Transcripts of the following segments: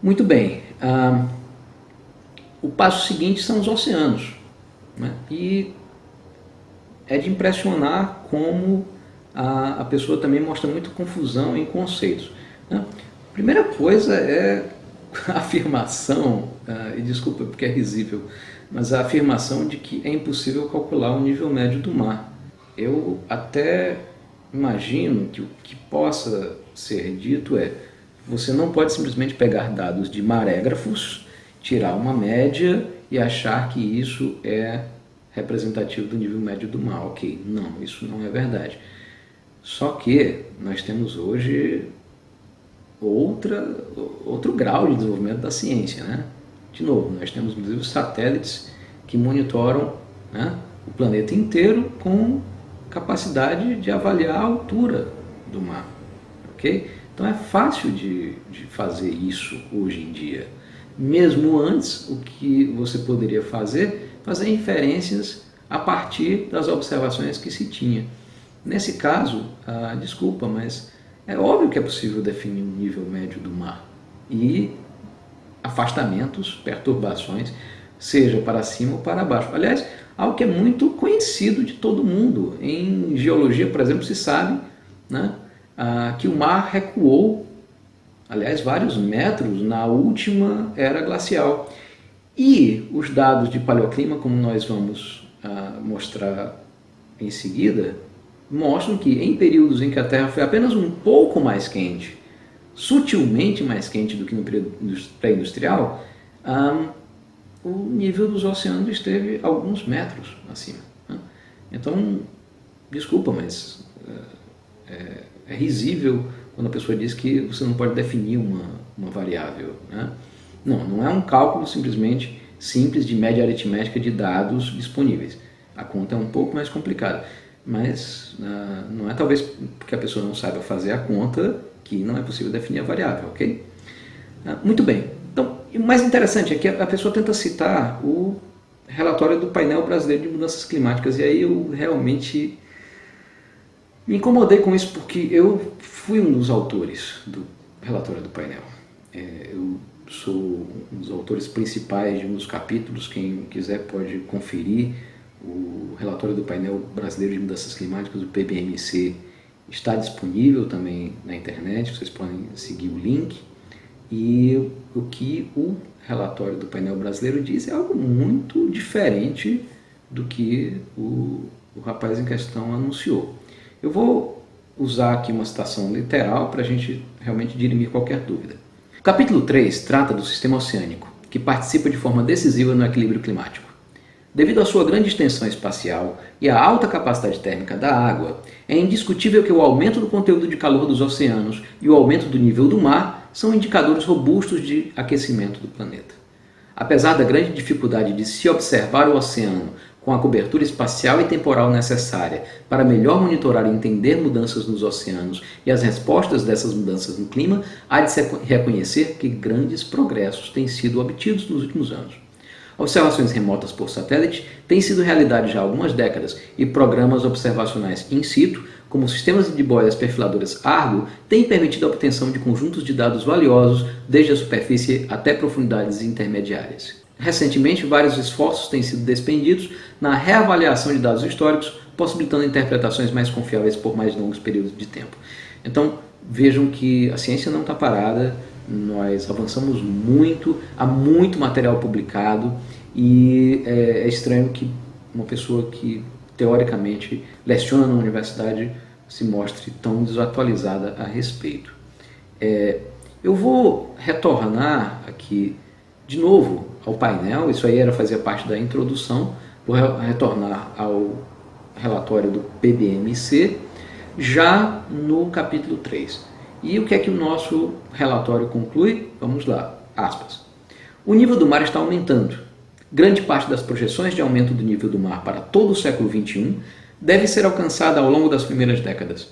Muito bem, o passo seguinte são os oceanos, né? E é de impressionar como a pessoa também mostra muita confusão em conceitos, né? A primeira coisa é a afirmação, e desculpa porque é risível, mas a afirmação de que é impossível calcular o nível médio do mar. Eu até imagino que o que possa ser dito é: você não pode simplesmente pegar dados de marégrafos, tirar uma média e achar que isso é representativo do nível médio do mar. Ok, não, isso não é verdade. Só que nós temos hoje outro grau de desenvolvimento da ciência, né? De novo, nós temos inclusive satélites que monitoram, né, o planeta inteiro com capacidade de avaliar a altura do mar, ok? Então é fácil de fazer isso hoje em dia. Mesmo antes, o que você poderia fazer inferências a partir das observações que se tinha. Nesse caso, desculpa, mas é óbvio que é possível definir um nível médio do mar e afastamentos, perturbações, seja para cima ou para baixo. Aliás, algo que é muito conhecido de todo mundo. Em geologia, por exemplo, se sabe, né, que o mar recuou, aliás, vários metros na última era glacial. E os dados de paleoclima, como nós vamos mostrar em seguida, mostram que em períodos em que a Terra foi apenas um pouco mais quente, sutilmente mais quente do que no período pré-industrial, o nível dos oceanos esteve alguns metros acima, né? Então, desculpa, mas é risível quando a pessoa diz que você não pode definir uma variável, né? Não é um cálculo simplesmente simples de média aritmética de dados disponíveis. A conta é um pouco mais complicada, mas não é talvez porque a pessoa não saiba fazer a conta que não é possível definir a variável, ok? Muito bem. Então, o mais interessante é que a pessoa tenta citar o relatório do painel brasileiro de mudanças climáticas, e aí eu realmente me incomodei com isso porque eu fui um dos autores do relatório do painel. Eu sou um dos autores principais de um dos capítulos. Quem quiser pode conferir. O relatório do painel brasileiro de mudanças climáticas, do PBMC, está disponível também na internet, vocês podem seguir o link. E o que o relatório do painel brasileiro diz é algo muito diferente do que o rapaz em questão anunciou. Eu vou usar aqui uma citação literal para a gente realmente dirimir qualquer dúvida. O capítulo 3 trata do sistema oceânico, que participa de forma decisiva no equilíbrio climático. Devido à sua grande extensão espacial e à alta capacidade térmica da água, é indiscutível que o aumento do conteúdo de calor dos oceanos e o aumento do nível do mar são indicadores robustos de aquecimento do planeta. Apesar da grande dificuldade de se observar o oceano com a cobertura espacial e temporal necessária para melhor monitorar e entender mudanças nos oceanos e as respostas dessas mudanças no clima, há de se reconhecer que grandes progressos têm sido obtidos nos últimos anos. Observações remotas por satélite têm sido realidade já há algumas décadas e programas observacionais in situ, como sistemas de boias perfiladoras Argo, têm permitido a obtenção de conjuntos de dados valiosos desde a superfície até profundidades intermediárias. Recentemente, vários esforços têm sido despendidos na reavaliação de dados históricos, possibilitando interpretações mais confiáveis por mais longos períodos de tempo. Então, vejam que a ciência não está parada, nós avançamos muito, há muito material publicado, e é estranho que uma pessoa que teoricamente leciona na universidade se mostre tão desatualizada a respeito. Eu vou retornar aqui de novo ao painel, isso aí fazia parte da introdução, vou retornar ao relatório do PBMC, já no capítulo 3. E o que é que o nosso relatório conclui? Vamos lá, aspas. O nível do mar está aumentando. Grande parte das projeções de aumento do nível do mar para todo o século XXI deve ser alcançada ao longo das primeiras décadas,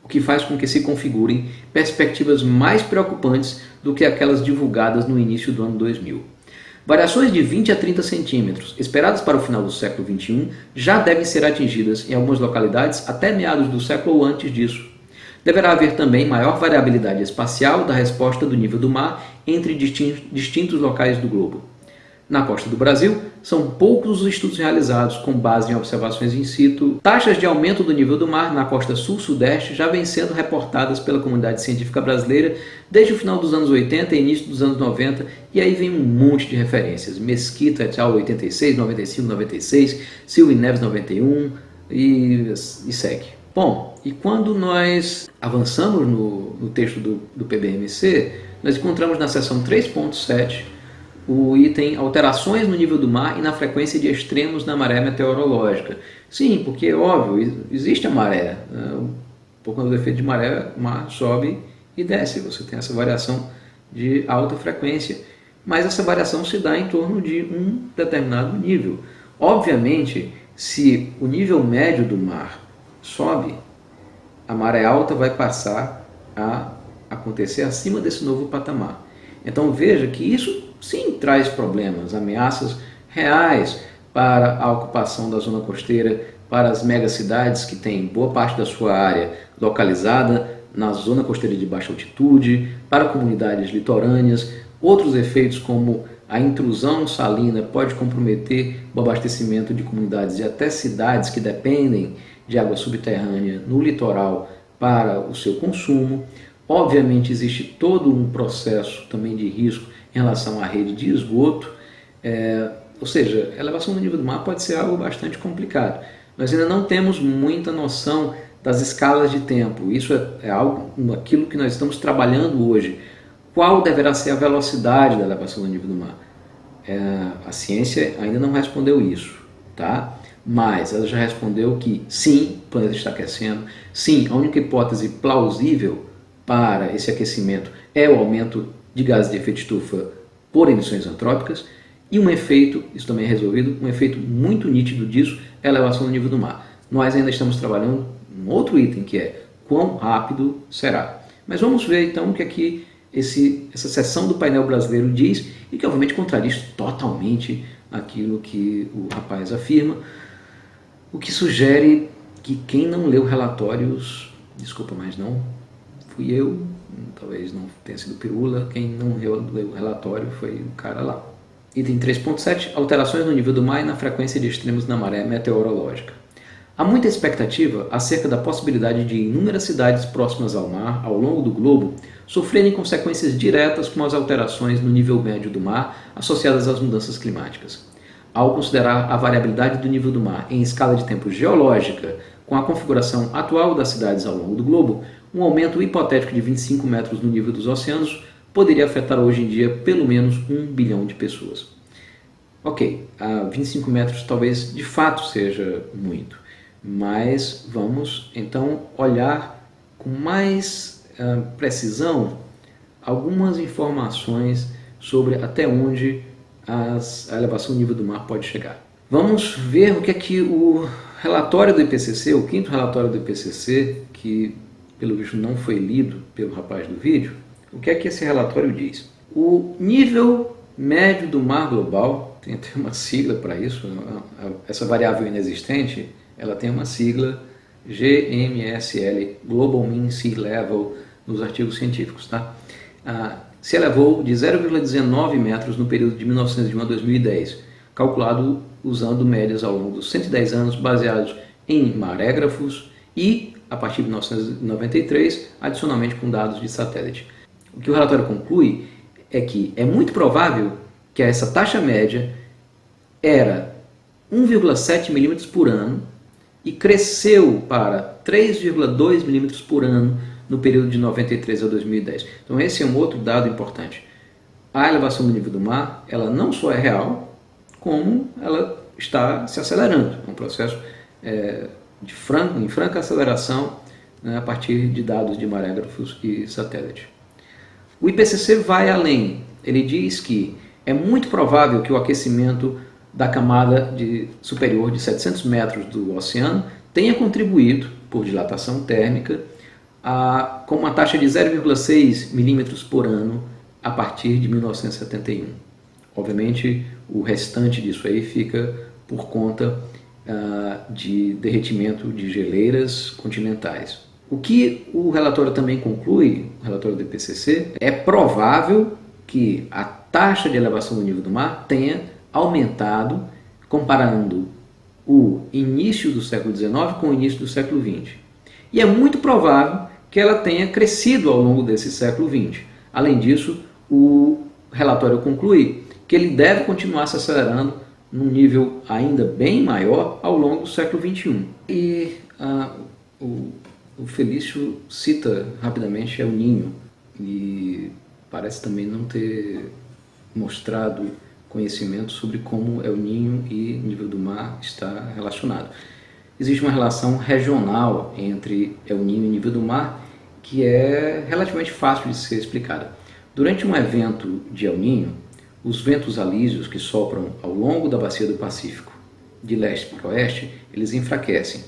o que faz com que se configurem perspectivas mais preocupantes do que aquelas divulgadas no início do ano 2000. Variações de 20 a 30 centímetros, esperadas para o final do século XXI, já devem ser atingidas em algumas localidades até meados do século ou antes disso. Deverá haver também maior variabilidade espacial da resposta do nível do mar entre distintos locais do globo. Na costa do Brasil, são poucos os estudos realizados com base em observações in situ. Taxas de aumento do nível do mar na costa sul-sudeste já vêm sendo reportadas pela comunidade científica brasileira desde o final dos anos 80 e início dos anos 90, e aí vem um monte de referências. Mesquita et al. 86, 95, 96, Silva e Neves 91 e segue. Bom, e quando nós avançamos no texto do PBMC, nós encontramos na seção 3.7 o item alterações no nível do mar e na frequência de extremos na maré meteorológica. Sim, porque é óbvio, existe a maré. Por conta do efeito de maré, o mar sobe e desce. Você tem essa variação de alta frequência. Mas essa variação se dá em torno de um determinado nível. Obviamente, se o nível médio do mar sobe, a maré alta vai passar a acontecer acima desse novo patamar. Então veja que isso sim traz problemas, ameaças reais para a ocupação da zona costeira, para as megacidades que têm boa parte da sua área localizada na zona costeira de baixa altitude, para comunidades litorâneas. Outros efeitos, como a intrusão salina, pode comprometer o abastecimento de comunidades e até cidades que dependem de água subterrânea no litoral para o seu consumo. Obviamente existe todo um processo também de risco em relação à rede de esgoto, ou seja, a elevação do nível do mar pode ser algo bastante complicado. Nós ainda não temos muita noção das escalas de tempo, isso é algo, aquilo que nós estamos trabalhando hoje. Qual deverá ser a velocidade da elevação do nível do mar? A ciência ainda não respondeu isso, tá? Mas ela já respondeu que sim, o planeta está aquecendo, sim, a única hipótese plausível para esse aquecimento é o aumento de gases de efeito estufa por emissões antrópicas, e um efeito, isso também é resolvido, um efeito muito nítido disso é a elevação do nível do mar. Nós ainda estamos trabalhando um outro item, que é quão rápido será. Mas vamos ver então o que aqui essa seção do painel brasileiro diz, e que obviamente contradiz totalmente aquilo que o rapaz afirma, o que sugere que quem não leu relatórios, desculpa, mas não fui eu, talvez não tenha sido Pirula, quem não leu o relatório foi o cara lá. Item 3.7, alterações no nível do mar e na frequência de extremos na maré meteorológica. Há muita expectativa acerca da possibilidade de inúmeras cidades próximas ao mar, ao longo do globo, sofrerem consequências diretas com as alterações no nível médio do mar associadas às mudanças climáticas. Ao considerar a variabilidade do nível do mar em escala de tempo geológica, com a configuração atual das cidades ao longo do globo, um aumento hipotético de 25 metros no nível dos oceanos poderia afetar hoje em dia pelo menos 1 bilhão de pessoas. Ok, 25 metros talvez de fato seja muito, mas vamos então olhar com mais precisão algumas informações sobre até onde a elevação do nível do mar pode chegar. Vamos ver o que é que o relatório do IPCC, o quinto relatório do IPCC, que pelo visto não foi lido pelo rapaz do vídeo, o que é que esse relatório diz? O nível médio do mar global, tem até uma sigla para isso, essa variável inexistente, ela tem uma sigla GMSL, Global Mean Sea Level, nos artigos científicos, tá? Se elevou de 0,19 metros no período de 1901 a 2010, calculado usando médias ao longo dos 110 anos baseados em marégrafos e, a partir de 1993, adicionalmente com dados de satélite. O que o relatório conclui é que é muito provável que essa taxa média era 1,7 milímetros por ano e cresceu para 3,2 milímetros por ano no período de 93 a 2010. Então esse é um outro dado importante. A elevação do nível do mar, ela não só é real, como ela está se acelerando. É um processo em franca aceleração, né, a partir de dados de marégrafos e satélite. O IPCC vai além. Ele diz que é muito provável que o aquecimento da camada superior de 700 metros do oceano tenha contribuído, por dilatação térmica, com uma taxa de 0,6 milímetros por ano a partir de 1971. Obviamente, o restante disso aí fica por conta de derretimento de geleiras continentais. O que o relatório também conclui, o relatório do IPCC, é provável que a taxa de elevação do nível do mar tenha aumentado comparando o início do século XIX com o início do século XX. E é muito provável que ela tenha crescido ao longo desse século XX. Além disso, o relatório conclui que ele deve continuar se acelerando num nível ainda bem maior ao longo do século XXI. E o Felício cita rapidamente El Niño e parece também não ter mostrado conhecimento sobre como El Niño e nível do mar está relacionado. Existe uma relação regional entre El Niño e nível do mar que é relativamente fácil de ser explicada. Durante um evento de El Niño, os ventos alísios que sopram ao longo da bacia do Pacífico, de leste para oeste, eles enfraquecem.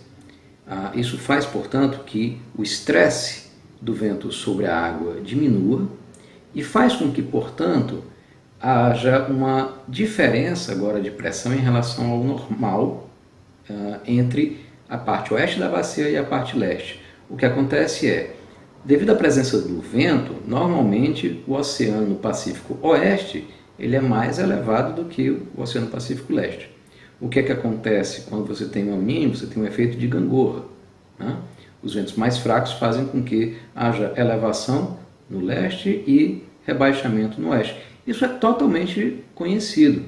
Isso faz, portanto, que o estresse do vento sobre a água diminua e faz com que, portanto, haja uma diferença agora de pressão em relação ao normal entre a parte oeste da bacia e a parte leste. O que acontece é, devido à presença do vento, normalmente o Oceano Pacífico Oeste ele é mais elevado do que o Oceano Pacífico Leste. O que é que acontece quando você tem um El Niño? Você tem um efeito de gangorra, né? Os ventos mais fracos fazem com que haja elevação no leste e rebaixamento no oeste. Isso é totalmente conhecido.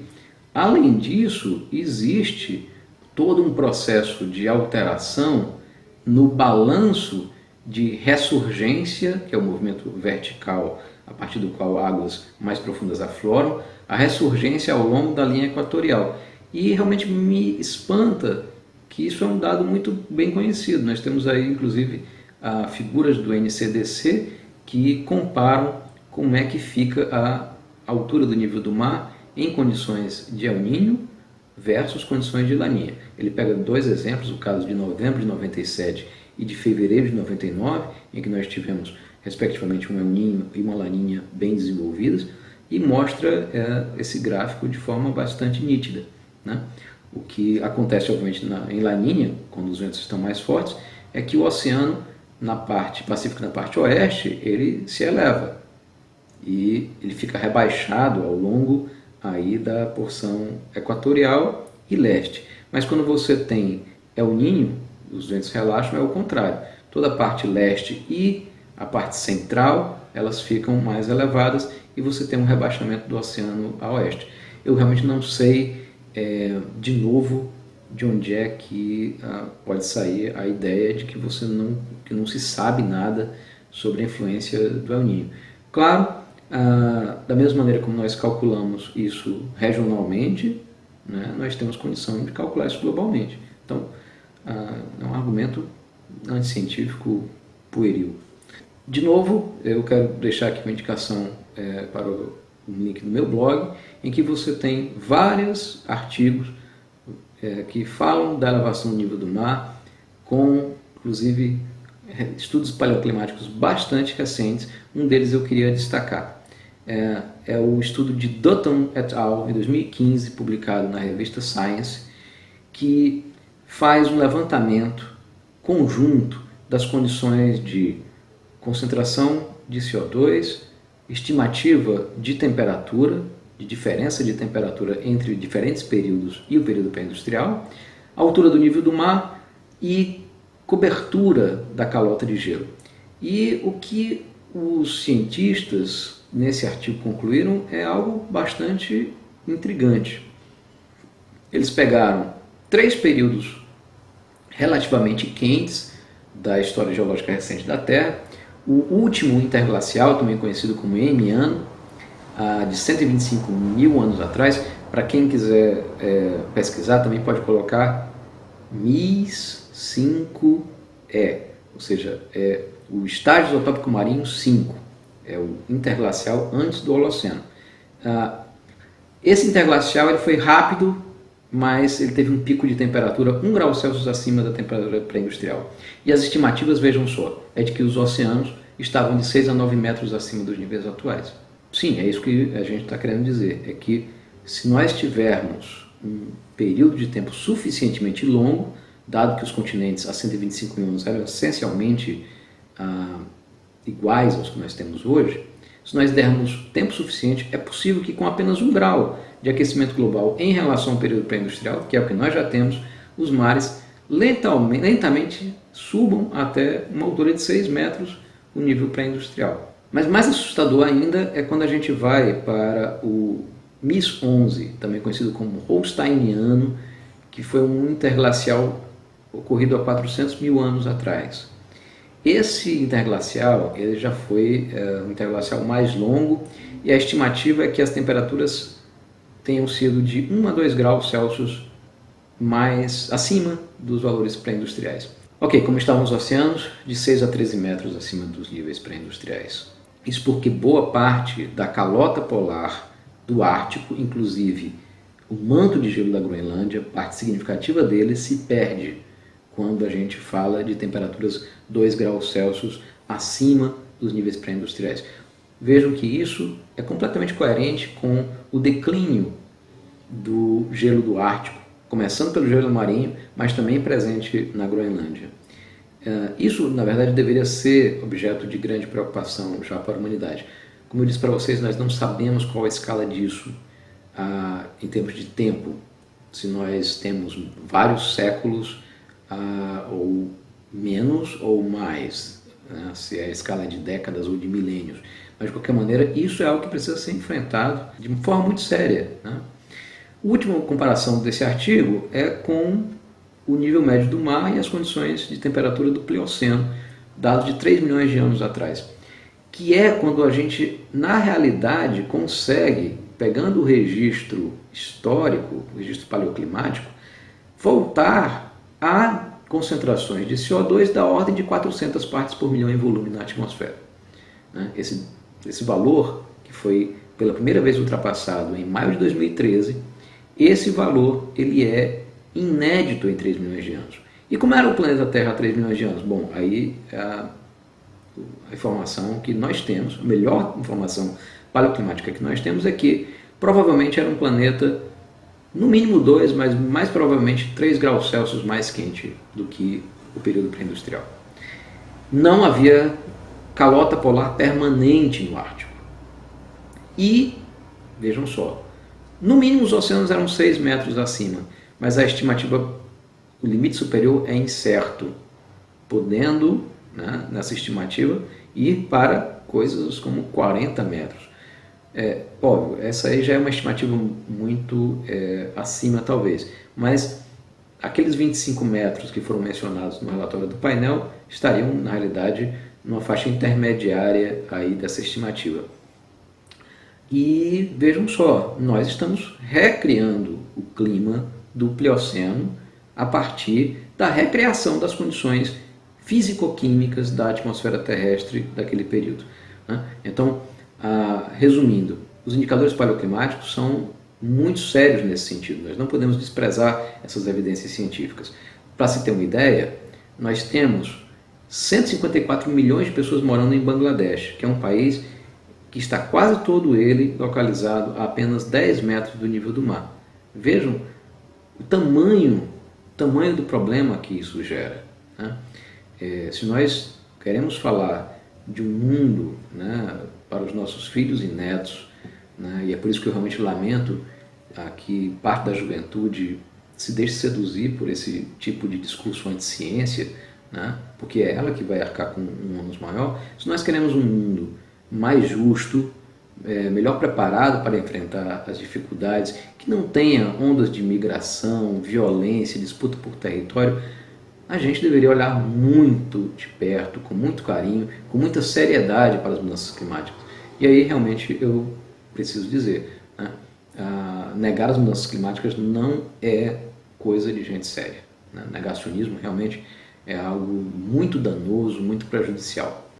Além disso, existe todo um processo de alteração no balanço de ressurgência, que é o movimento vertical, a partir do qual águas mais profundas afloram, a ressurgência ao longo da linha equatorial. E realmente me espanta que isso é um dado muito bem conhecido. Nós temos aí, inclusive, figuras do NCDC que comparam como é que fica a altura do nível do mar em condições de El Niño versus condições de Laninha. Ele pega dois exemplos, o caso de novembro de 97 e de fevereiro de 99, em que nós tivemos, respectivamente, um El Niño e uma Laninha bem desenvolvidas, e mostra esse gráfico de forma bastante nítida, né? O que acontece, obviamente, em Laninha, quando os ventos estão mais fortes, é que o oceano, na parte pacífica, na parte oeste, ele se eleva e ele fica rebaixado ao longo aí da porção equatorial e leste. Mas quando você tem El Niño, os ventos relaxam, é o contrário. Toda a parte leste e a parte central, elas ficam mais elevadas e você tem um rebaixamento do oceano a oeste. Eu realmente não sei, de novo, de onde é que pode sair a ideia de que que não se sabe nada sobre a influência do El Niño. Claro, da mesma maneira como nós calculamos isso regionalmente, né, nós temos condição de calcular isso globalmente. Então, é um argumento anticientífico pueril. De novo, eu quero deixar aqui uma indicação para o link do meu blog, em que você tem vários artigos que falam da elevação do nível do mar, com, inclusive, estudos paleoclimáticos bastante recentes. Um deles eu queria destacar. É o estudo de Dutton et al. Em 2015, publicado na revista Science, que faz um levantamento conjunto das condições de concentração de CO2, estimativa de temperatura, de diferença de temperatura entre diferentes períodos e o período pré-industrial, altura do nível do mar e cobertura da calota de gelo. E o que os cientistas nesse artigo concluíram é algo bastante intrigante. Eles pegaram 3 períodos relativamente quentes da história geológica recente da Terra, o último interglacial, também conhecido como Eemiano, de 125 mil anos atrás. Para quem quiser pesquisar, também pode colocar MIS 5E, ou seja, o estágio isotópico marinho 5, é o interglacial antes do Holoceno. Esse interglacial ele foi rápido, mas ele teve um pico de temperatura 1 grau Celsius acima da temperatura pré-industrial. E as estimativas, vejam só, é de que os oceanos estavam de 6 a 9 metros acima dos níveis atuais. Sim, é isso que a gente está querendo dizer, é que se nós tivermos um período de tempo suficientemente longo, dado que os continentes há 125 mil anos eram essencialmente iguais aos que nós temos hoje, se nós dermos tempo suficiente, é possível que com apenas 1 grau de aquecimento global em relação ao período pré-industrial, que é o que nós já temos, os mares lentamente subam até uma altura de 6 metros o nível pré-industrial. Mas mais assustador ainda é quando a gente vai para o MIS 11, também conhecido como Holsteiniano, que foi um interglacial ocorrido há 400 mil anos atrás. Esse interglacial ele já foi um interglacial mais longo e a estimativa é que as temperaturas tenham sido de 1 a 2 graus Celsius mais acima dos valores pré-industriais. Ok, como estavam os oceanos? De 6 a 13 metros acima dos níveis pré-industriais. Isso porque boa parte da calota polar do Ártico, inclusive o manto de gelo da Groenlândia, parte significativa dele se perde quando a gente fala de temperaturas 2 graus Celsius acima dos níveis pré-industriais. Vejam que isso é completamente coerente com o declínio do gelo do Ártico, começando pelo gelo marinho, mas também presente na Groenlândia. Isso, na verdade, deveria ser objeto de grande preocupação já para a humanidade. Como eu disse para vocês, nós não sabemos qual a escala disso em termos de tempo, se nós temos vários séculos ou menos ou mais, né? Se é a escala de décadas ou de milênios. Mas, de qualquer maneira, isso é algo que precisa ser enfrentado de uma forma muito séria, né? A última comparação desse artigo é com o nível médio do mar e as condições de temperatura do Plioceno, dados de 3 milhões de anos atrás, que é quando a gente, na realidade, consegue, pegando o registro histórico, o registro paleoclimático, voltar a concentrações de CO2 da ordem de 400 partes por milhão em volume na atmosfera. Esse valor, que foi pela primeira vez ultrapassado em maio de 2013, esse valor ele é inédito em 3 milhões de anos. E como era o planeta Terra há 3 milhões de anos? Bom, aí a informação que nós temos, a melhor informação paleoclimática que nós temos é que provavelmente era um planeta no mínimo 2, mas mais provavelmente 3 graus Celsius mais quente do que o período pré-industrial. Não havia calota polar permanente no Ártico. E, vejam só, no mínimo os oceanos eram 6 metros acima, mas a estimativa, o limite superior é incerto, podendo, né, nessa estimativa, ir para coisas como 40 metros. Óbvio, essa aí já é uma estimativa muito acima talvez, mas aqueles 25 metros que foram mencionados no relatório do painel estariam, na realidade, numa faixa intermediária aí dessa estimativa. E vejam só, nós estamos recriando o clima do Plioceno a partir da recriação das condições físico-químicas da atmosfera terrestre daquele período, né? Então, resumindo, os indicadores paleoclimáticos são muito sérios nesse sentido, nós não podemos desprezar essas evidências científicas. Para se ter uma ideia, nós temos 154 milhões de pessoas morando em Bangladesh, que é um país que está quase todo ele localizado a apenas 10 metros do nível do mar. Vejam o tamanho do problema que isso gera, né? Se nós queremos falar de um mundo, né, para os nossos filhos e netos, né, e é por isso que eu realmente lamento que parte da juventude se deixe seduzir por esse tipo de discurso anti-ciência, né, porque é ela que vai arcar com um ônus maior. Se nós queremos um mundo mais justo, melhor preparado para enfrentar as dificuldades, que não tenha ondas de migração, violência, disputa por território, a gente deveria olhar muito de perto, com muito carinho, com muita seriedade para as mudanças climáticas. E aí realmente eu preciso dizer, né, negar as mudanças climáticas não é coisa de gente séria, né? Negacionismo realmente é algo muito danoso, muito prejudicial.